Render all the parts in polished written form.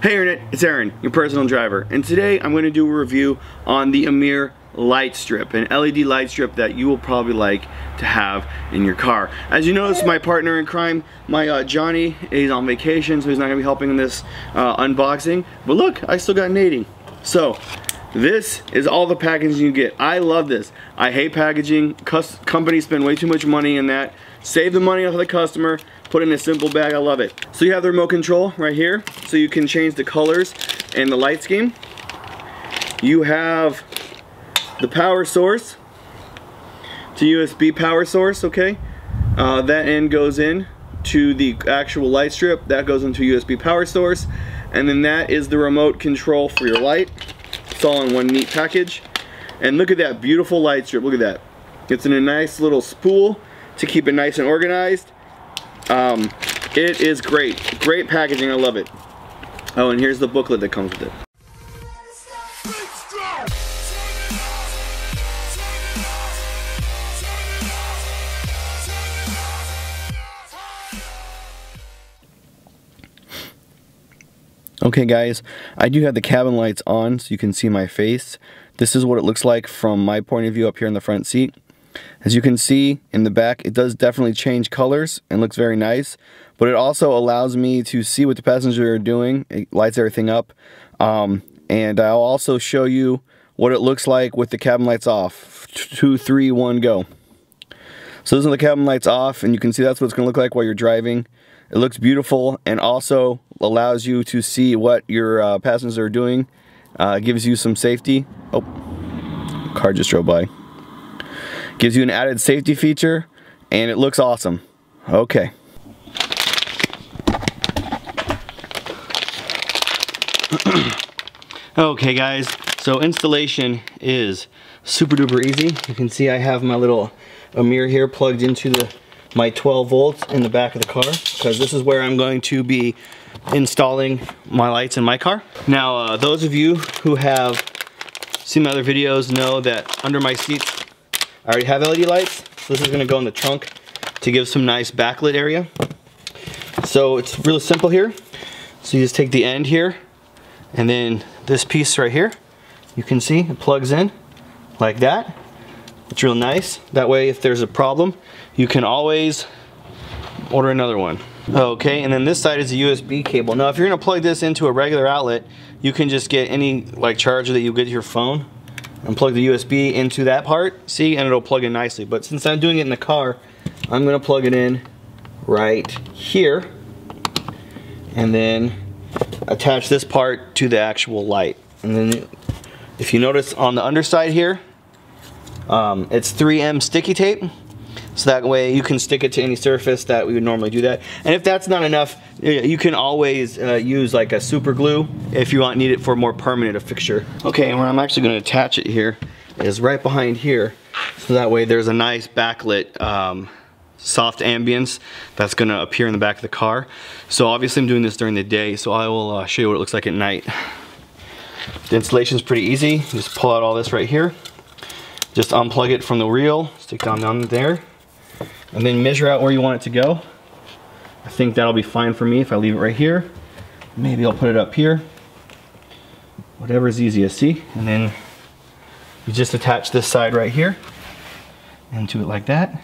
Hey Internet, it's Aaron, your personal driver, and today I'm going to do a review on the Amir light strip, an LED light strip that you will probably like to have in your car. As you notice, my partner in crime, my Johnny, is on vacation, so he's not going to be helping in this unboxing, but look, I still got Nadine. So, this is all the packaging you get. I love this. I hate packaging. Companies spend way too much money in that. Save the money off of the customer, put it in a simple bag. I love it. So you have the remote control right here, so you can change the colors and the light scheme. You have the power source. It's a USB power source, okay? That end goes in to the actual light strip. That goes into a USB power source. And then that is the remote control for your light. It's all in one neat package. And look at that beautiful light strip. Look at that. It's in a nice little spool to keep it nice and organized. It is great. Great packaging. I love it. Oh, and here's the booklet that comes with it. Okay guys, I do have the cabin lights on so you can see my face. This is what it looks like from my point of view up here in the front seat. As you can see in the back, it does definitely change colors and looks very nice, but it also allows me to see what the passengers are doing. It lights everything up, and I'll also show you what it looks like with the cabin lights off. 2, 3, 1, go. So those are the cabin lights off, and you can see that's what it's going to look like while you're driving. It looks beautiful and also allows you to see what your passengers are doing. Gives you some safety. Oh, car just drove by. Gives you an added safety feature, and it looks awesome. Okay. Okay guys, so installation is super duper easy. You can see I have my little Amir here plugged into my 12 volts in the back of the car, because this is where I'm going to be installing my lights in my car. Now those of you who have seen my other videos know that under my seats I already have LED lights, so this is going to go in the trunk to give some nice backlit area. So it's really simple here. So you just take the end here, and then this piece right here, you can see it plugs in like that. It's real nice. That way if there's a problem, you can always order another one. Okay, and then this side is a USB cable. Now if you're going to plug this into a regular outlet, you can just get any like charger that you get to your phone and plug the USB into that part, see, and it'll plug in nicely. But since I'm doing it in the car, I'm going to plug it in right here and then attach this part to the actual light. And then if you notice on the underside here, it's 3M sticky tape, so that way you can stick it to any surface that we would normally do that. And if that's not enough, you can always use like a super glue if you need it for more permanent a fixture. Okay, and where I'm actually going to attach it here is right behind here, so that way there's a nice backlit soft ambience that's going to appear in the back of the car. So obviously I'm doing this during the day, so I will show you what it looks like at night. The installation is pretty easy. You just pull out all this right here, just unplug it from the reel, stick down there, and then measure out where you want it to go. I think that'll be fine for me if I leave it right here. Maybe I'll put it up here. Whatever's easiest, see? And then you just attach this side right here into it like that.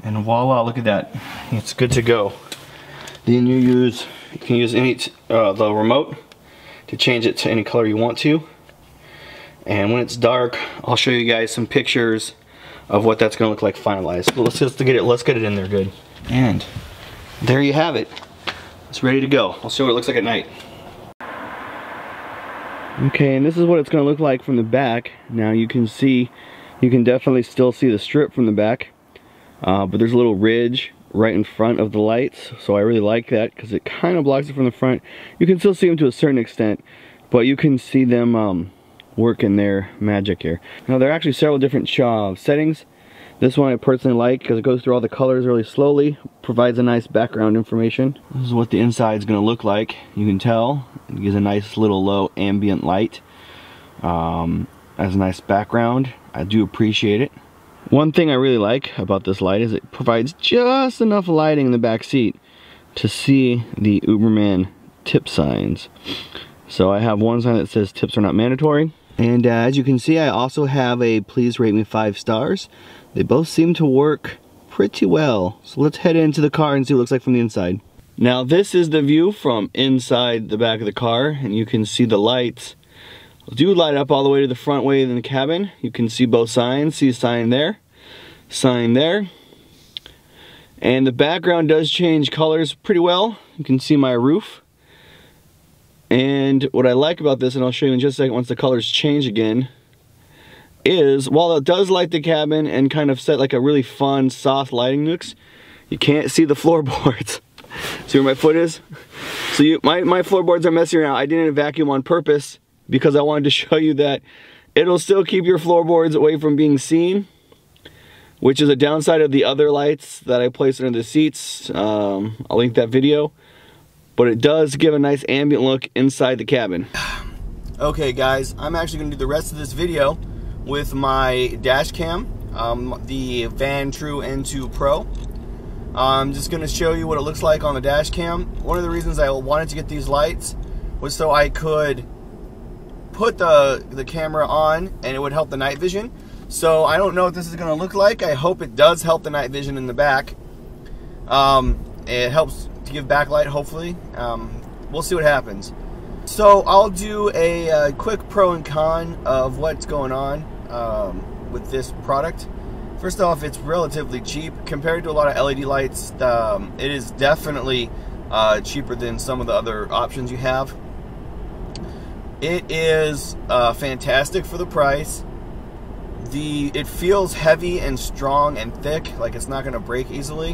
And voila, look at that. It's good to go. Then you can use the remote to change it to any color you want to. And when it's dark, I'll show you guys some pictures of what that's gonna look like finalized. Well, let's get it in there good. And there you have it. It's ready to go. I'll show you what it looks like at night. Okay, and this is what it's gonna look like from the back. Now you can definitely still see the strip from the back, but there's a little ridge right in front of the lights, so I really like that because it kind of blocks it from the front. You can still see them to a certain extent, but you can see them working their magic here. Now there are actually several different settings. This one I personally like because it goes through all the colors really slowly, provides a nice background information. This is what the inside is going to look like. You can tell it gives a nice little low ambient light. Has a nice background. I do appreciate it. One thing I really like about this light is it provides just enough lighting in the back seat to see the Uberman tip signs. So I have one sign that says tips are not mandatory. And as you can see, I also have a please rate me 5 stars. They both seem to work pretty well. So let's head into the car and see what it looks like from the inside. Now this is the view from inside the back of the car, and you can see the lights do light up all the way to the front way in the cabin. You can see both signs. See a sign there, sign there. And the background does change colors pretty well. You can see my roof. And what I like about this, and I'll show you in just a second once the colors change again, is while it does light the cabin and kind of set like a really fun soft lighting mix, you can't see the floorboards. See where my foot is? So my floorboards are messy around. I didn't vacuum on purpose because I wanted to show you that it'll still keep your floorboards away from being seen, which is a downside of the other lights that I placed under the seats. I'll link that video. But it does give a nice ambient look inside the cabin. Okay guys, I'm actually going to do the rest of this video with my dash cam, the Van True N2 Pro. I'm just going to show you what it looks like on the dash cam. One of the reasons I wanted to get these lights was so I could put the camera on and it would help the night vision. So I don't know what this is going to look like. I hope it does help the night vision in the back. It helps to give backlight, hopefully. We'll see what happens. So I'll do a quick pro and con of what's going on with this product. First off, it's relatively cheap compared to a lot of LED lights. It is definitely cheaper than some of the other options you have. It is fantastic for the price. It feels heavy and strong and thick, like it's not going to break easily,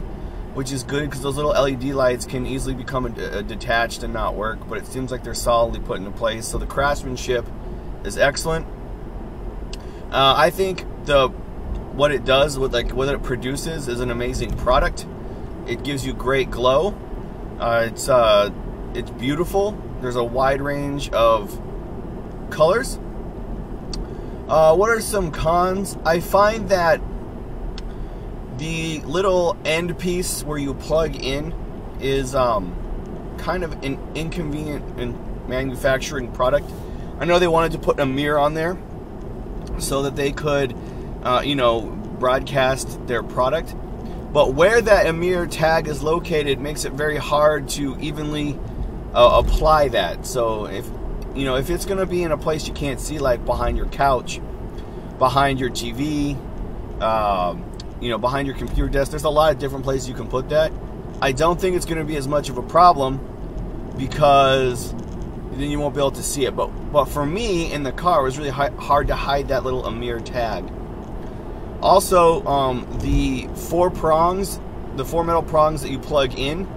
which is good because those little LED lights can easily become detached and not work, but it seems like they're solidly put into place. So the craftsmanship is excellent. I think what it does with what it produces is an amazing product. It gives you great glow. It's beautiful. There's a wide range of colors. What are some cons? I find that the little end piece where you plug in is kind of an inconvenient manufacturing product. I know they wanted to put Amir on there so that they could, you know, broadcast their product. But where that Amir tag is located makes it very hard to evenly apply that. So if it's going to be in a place you can't see, like behind your couch, behind your TV, behind your computer desk, there's a lot of different places you can put that. I don't think it's going to be as much of a problem because then you won't be able to see it. But for me in the car, it was really hard to hide that little Amir tag. Also, the four metal prongs that you plug in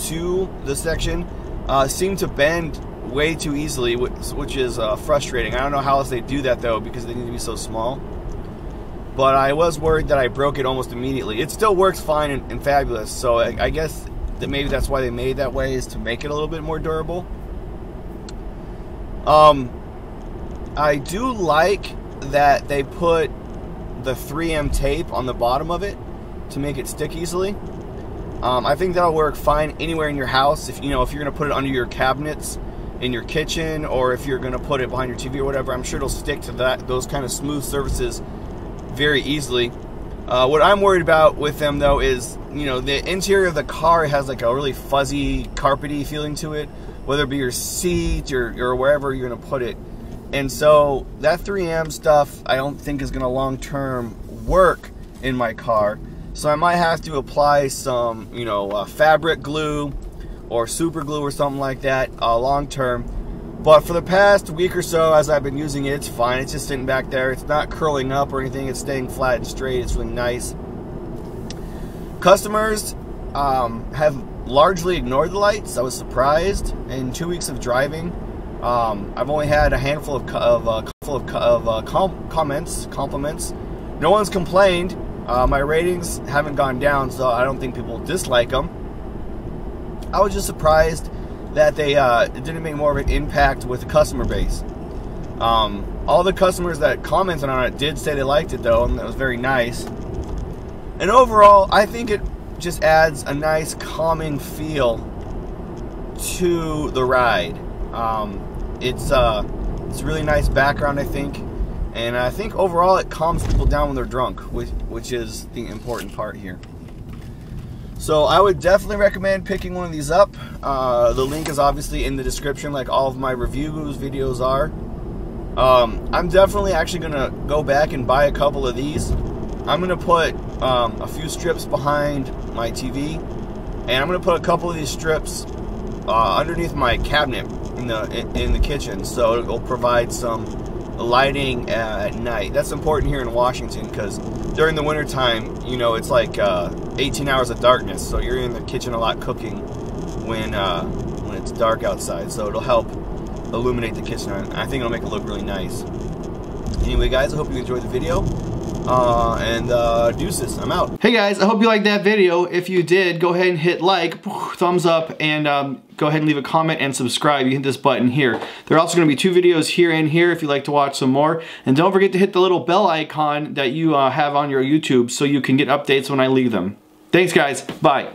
to the section seem to bend way too easily, which is frustrating. I don't know how else they do that though, because they need to be so small. But I was worried that I broke it almost immediately. It still works fine and fabulous, so I guess that maybe that's why they made it that way, is to make it a little bit more durable. I do like that they put the 3M tape on the bottom of it to make it stick easily. I think that'll work fine anywhere in your house. If you're going to put it under your cabinets in your kitchen, or if you're going to put it behind your TV or whatever, I'm sure it'll stick to those kind of smooth surfaces very easily. What I'm worried about with them though is, the interior of the car has like a really fuzzy, carpety feeling to it, whether it be your seat or wherever you're going to put it. And so that 3M stuff I don't think is going to long-term work in my car. So I might have to apply some, fabric glue or super glue or something like that long-term. But for the past week or so, as I've been using it, it's fine. It's just sitting back there. It's not curling up or anything. It's staying flat and straight. It's really nice. Customers have largely ignored the lights. I was surprised. In 2 weeks of driving, I've only had a handful of compliments. No one's complained. My ratings haven't gone down, so I don't think people dislike them. I was just surprised that they didn't make more of an impact with the customer base. All the customers that commented on it did say they liked it though, and that was very nice. And overall, I think it just adds a nice calming feel to the ride. It's a really nice background, I think, and I think overall it calms people down when they're drunk, which is the important part here. So I would definitely recommend picking one of these up. The link is obviously in the description, like all of my reviews videos are. I'm definitely actually gonna go back and buy a couple of these. I'm gonna put a few strips behind my TV, and I'm gonna put a couple of these strips underneath my cabinet in the kitchen, so it'll provide some lighting at night. That's important here in Washington because during the winter time, you know, it's like 18 hours of darkness, so you're in the kitchen a lot cooking when it's dark outside, so it'll help illuminate the kitchen. I think it'll make it look really nice. Anyway guys, I hope you enjoyed the video, and deuces, I'm out. Hey guys, I hope you liked that video. If you did, go ahead and hit like, thumbs up, and go ahead and leave a comment and subscribe. You hit this button here. There are also going to be 2 videos here and here if you'd like to watch some more. And don't forget to hit the little bell icon that you have on your YouTube so you can get updates when I leave them. Thanks guys, bye.